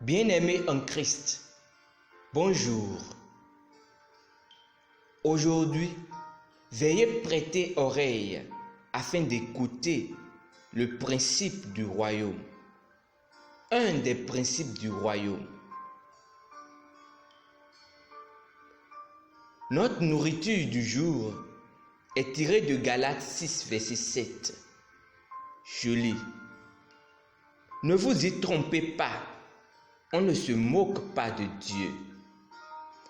Bien-aimés en Christ, bonjour. Aujourd'hui, veuillez prêter oreille afin d'écouter le principe du royaume. Un des principes du royaume. Notre nourriture du jour est tirée de Galates 6, verset 7. Je lis. Ne vous y trompez pas, on ne se moque pas de Dieu.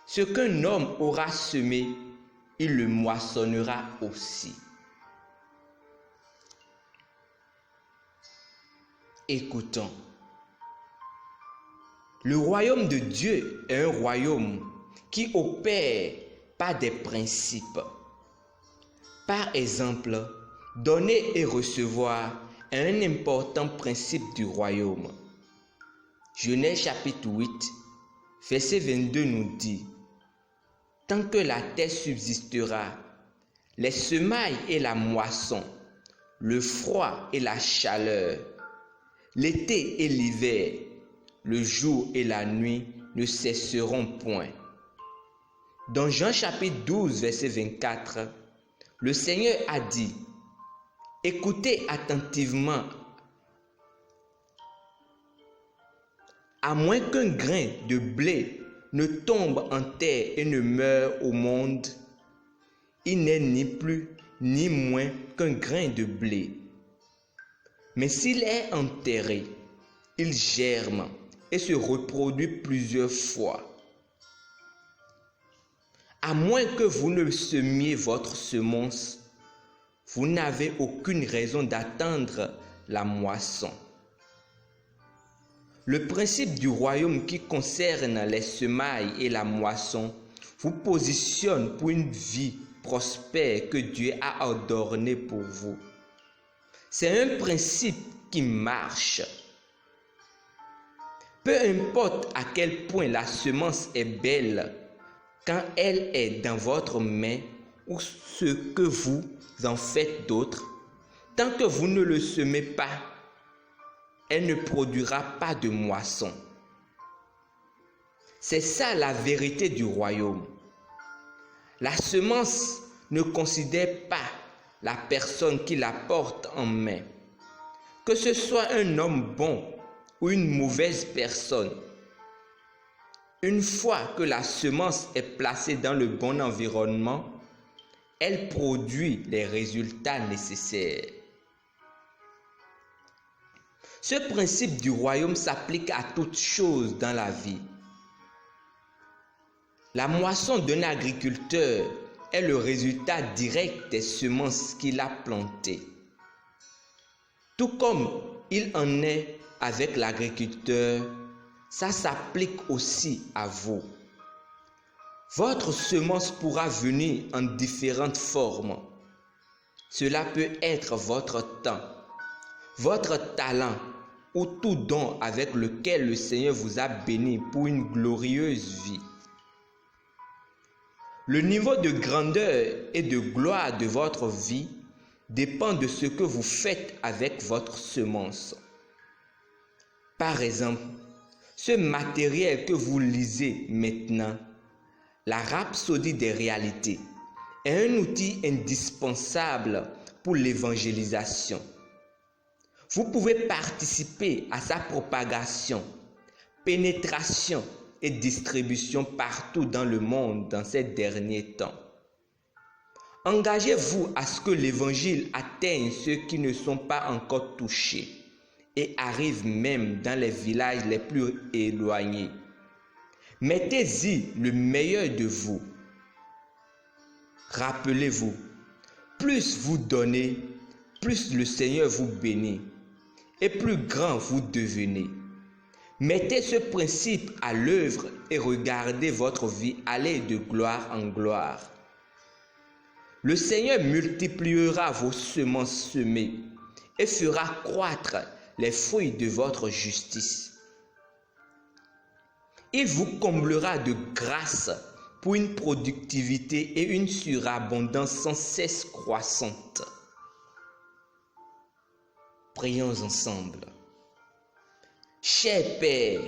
Ce qu'un homme aura semé, il le moissonnera aussi. Écoutons. Le royaume de Dieu est un royaume qui opère par des principes. Par exemple, donner et recevoir est un important principe du royaume. Genèse chapitre 8, verset 22 nous dit: tant que la terre subsistera, les semailles et la moisson, le froid et la chaleur, l'été et l'hiver, le jour et la nuit ne cesseront point. Dans Jean chapitre 12, verset 24, le Seigneur a dit: écoutez attentivement. À moins qu'un grain de blé ne tombe en terre et ne meure au monde, il n'est ni plus ni moins qu'un grain de blé. Mais s'il est enterré, il germe et se reproduit plusieurs fois. À moins que vous ne semiez votre semence, vous n'avez aucune raison d'attendre la moisson. Le principe du royaume qui concerne les semailles et la moisson vous positionne pour une vie prospère que Dieu a ordonnée pour vous. C'est un principe qui marche. Peu importe à quel point la semence est belle, quand elle est dans votre main ou ce que vous en faites d'autre, tant que vous ne le semez pas, elle ne produira pas de moisson. C'est ça la vérité du royaume. La semence ne considère pas la personne qui la porte en main. Que ce soit un homme bon ou une mauvaise personne, une fois que la semence est placée dans le bon environnement, elle produit les résultats nécessaires. Ce principe du royaume s'applique à toutes choses dans la vie. La moisson d'un agriculteur est le résultat direct des semences qu'il a plantées. Tout comme il en est avec l'agriculteur, ça s'applique aussi à vous. Votre semence pourra venir en différentes formes. Cela peut être votre temps, votre talent ou tout don avec lequel le Seigneur vous a béni pour une glorieuse vie. Le niveau de grandeur et de gloire de votre vie dépend de ce que vous faites avec votre semence. Par exemple, ce matériel que vous lisez maintenant, la Rhapsodie des réalités, est un outil indispensable pour l'évangélisation. Vous pouvez participer à sa propagation, pénétration et distribution partout dans le monde dans ces derniers temps. Engagez-vous à ce que l'évangile atteigne ceux qui ne sont pas encore touchés et arrive même dans les villages les plus éloignés. Mettez-y le meilleur de vous. Rappelez-vous, plus vous donnez, plus le Seigneur vous bénit et plus grand vous devenez. Mettez ce principe à l'œuvre et regardez votre vie aller de gloire en gloire. Le Seigneur multipliera vos semences semées et fera croître les fruits de votre justice. Il vous comblera de grâce pour une productivité et une surabondance sans cesse croissante. Prions ensemble. Cher Père,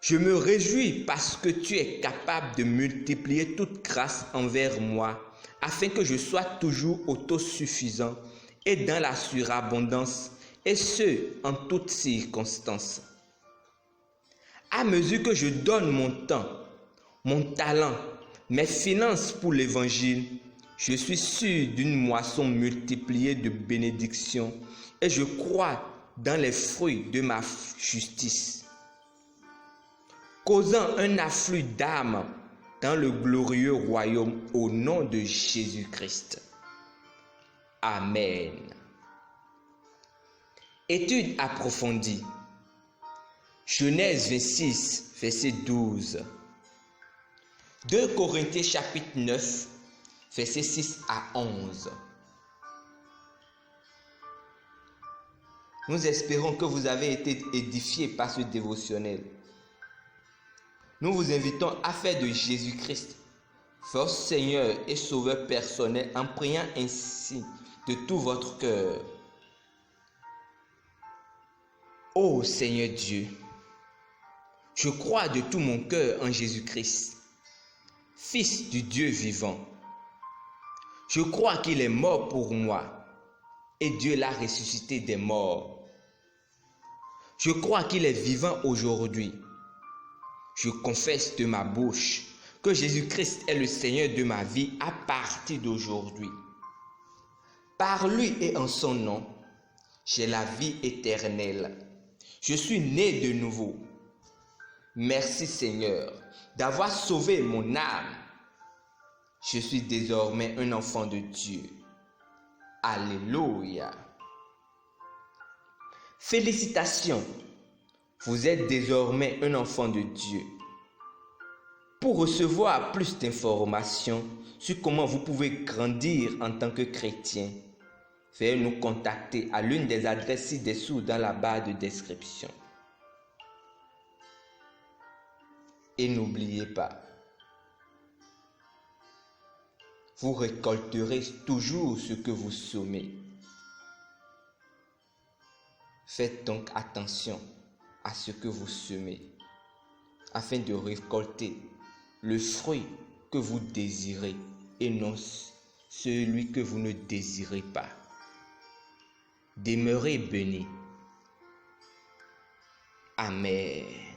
Je me réjouis parce que tu es capable de multiplier toute grâce envers moi, afin que je sois toujours autosuffisant et dans la surabondance, et ce, en toutes circonstances. À mesure que je donne mon temps, mon talent, mes finances pour l'évangile, je suis sûr d'une moisson multipliée de bénédictions et je crois dans les fruits de ma justice, causant un afflux d'âmes dans le glorieux royaume au nom de Jésus-Christ. Amen. Étude approfondie. Genèse 26, verset 12. 2 Corinthiens chapitre 9, versets 6 à 11. Nous espérons que vous avez été édifiés par ce dévotionnel. Nous vous invitons à faire de Jésus-Christ votre Seigneur et Sauveur personnel en priant ainsi de tout votre cœur. Ô Seigneur Dieu, je crois de tout mon cœur en Jésus-Christ, Fils du Dieu vivant. Je crois qu'il est mort pour moi et Dieu l'a ressuscité des morts. Je crois qu'il est vivant aujourd'hui. Je confesse de ma bouche que Jésus-Christ est le Seigneur de ma vie à partir d'aujourd'hui. Par lui et en son nom, j'ai la vie éternelle. Je suis né de nouveau. Merci Seigneur d'avoir sauvé mon âme. Je suis désormais un enfant de Dieu. Alléluia. Félicitations, vous êtes désormais un enfant de Dieu. Pour recevoir plus d'informations sur comment vous pouvez grandir en tant que chrétien, veuillez nous contacter à l'une des adresses ci-dessous dans la barre de description. Et n'oubliez pas, vous récolterez toujours ce que vous semez. Faites donc attention à ce que vous semez, afin de récolter le fruit que vous désirez et non celui que vous ne désirez pas. Demeurez bénis. Amen.